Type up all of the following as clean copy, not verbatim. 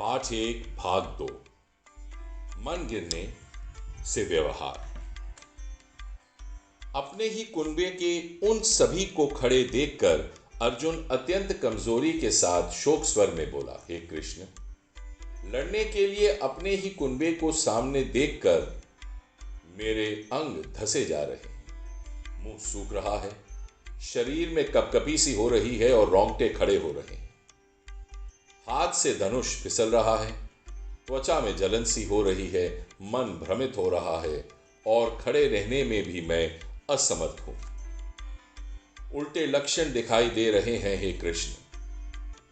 पाठ 1 भाग 2 मन गिरने से व्यवहार। अपने ही कुनबे के उन सभी को खड़े देखकर अर्जुन अत्यंत कमजोरी के साथ शोक स्वर में बोला, हे कृष्ण, लड़ने के लिए अपने ही कुनबे को सामने देखकर मेरे अंग धसे जा रहे हैं, मुंह सूख रहा है, शरीर में कपकपी सी हो रही है और रोंगटे खड़े हो रहे हैं। हाथ से धनुष फिसल रहा है, त्वचा में जलन सी हो रही है, मन भ्रमित हो रहा है और खड़े रहने में भी मैं असमर्थ हूं। उल्टे लक्षण दिखाई दे रहे हैं, हे कृष्ण,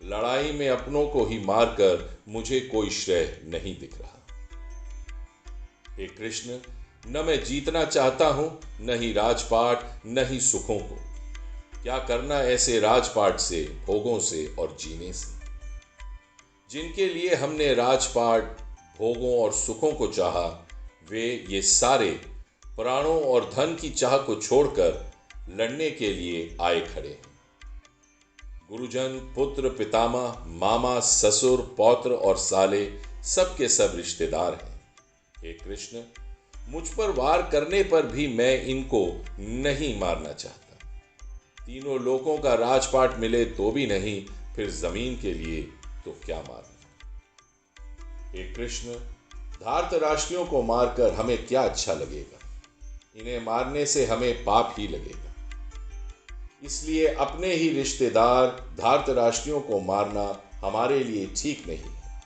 लड़ाई में अपनों को ही मारकर मुझे कोई श्रेय नहीं दिख रहा। हे कृष्ण, न मैं जीतना चाहता हूं, न ही राजपाट, न ही सुखों को। क्या करना ऐसे राजपाट से, भोगों से और जीने से, जिनके लिए हमने राजपाट, भोगों और सुखों को चाहा, वे ये सारे प्राणों और धन की चाह को छोड़कर लड़ने के लिए आए खड़े हैं। गुरुजन, पुत्र, पितामह, मामा, ससुर, पौत्र और साले सब के सब रिश्तेदार हैं। हे कृष्ण, मुझ पर वार करने पर भी मैं इनको नहीं मारना चाहता। तीनों लोगों का राजपाट मिले तो भी नहीं, फिर जमीन के लिए तो क्या मारना। हे कृष्ण, धार्तराष्ट्रियों को मारकर हमें क्या अच्छा लगेगा, इन्हें मारने से हमें पाप ही लगेगा। इसलिए अपने ही रिश्तेदार धार्तराष्ट्रियों को मारना हमारे लिए ठीक नहीं है,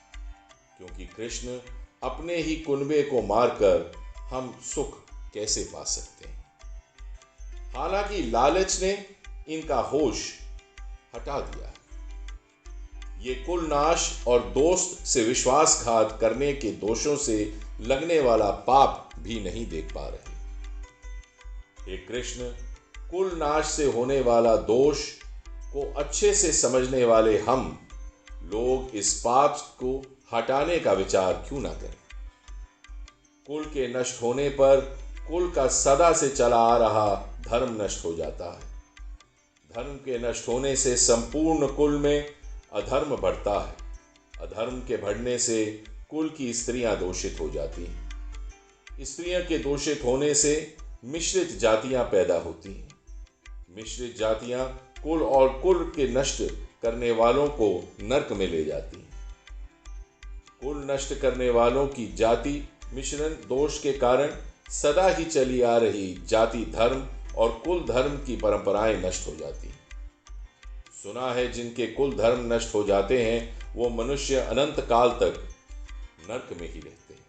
क्योंकि कृष्ण, अपने ही कुनबे को मारकर हम सुख कैसे पा सकते हैं। हालांकि लालच ने इनका होश हटा दिया। ये कुल नाश और दोस्त से विश्वासघात करने के दोषों से लगने वाला पाप भी नहीं देख पा रहे। हे कृष्ण, कुल नाश से होने वाला दोष को अच्छे से समझने वाले हम लोग इस पाप को हटाने का विचार क्यों ना करें। कुल के नष्ट होने पर कुल का सदा से चला आ रहा धर्म नष्ट हो जाता है। धर्म के नष्ट होने से संपूर्ण कुल में अधर्म बढ़ता है। अधर्म के बढ़ने से कुल की स्त्रियां दोषित हो जाती हैं। स्त्रियों के दोषित होने से मिश्रित जातियां पैदा होती हैं। मिश्रित जातियां कुल और कुल के नष्ट करने वालों को नरक में ले जाती हैं। कुल नष्ट करने वालों की जाति मिश्रण दोष के कारण सदा ही चली आ रही जाति धर्म और कुल धर्म की परंपराएं नष्ट हो जाती हैं। सुना है, जिनके कुल धर्म नष्ट हो जाते हैं वो मनुष्य अनंत काल तक नरक में ही रहते हैं।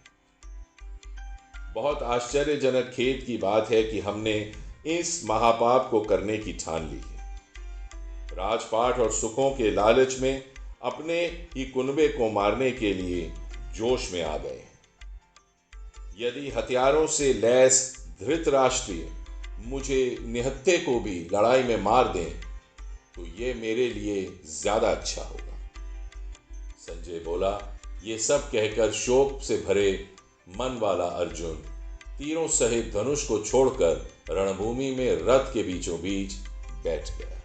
बहुत आश्चर्यजनक खेद की बात है कि हमने इस महापाप को करने की ठान ली है। राजपाट और सुखों के लालच में अपने ही कुनबे को मारने के लिए जोश में आ गए हैं। यदि हथियारों से लैस धृतराष्ट्रीय मुझे निहत्थे को भी लड़ाई में मार दें तो ये मेरे लिए ज्यादा अच्छा होगा। संजय बोला। ये सब कहकर शोक से भरे मन वाला अर्जुन तीरों सहित धनुष को छोड़कर रणभूमि में रथ के बीचों बीच बैठ गया।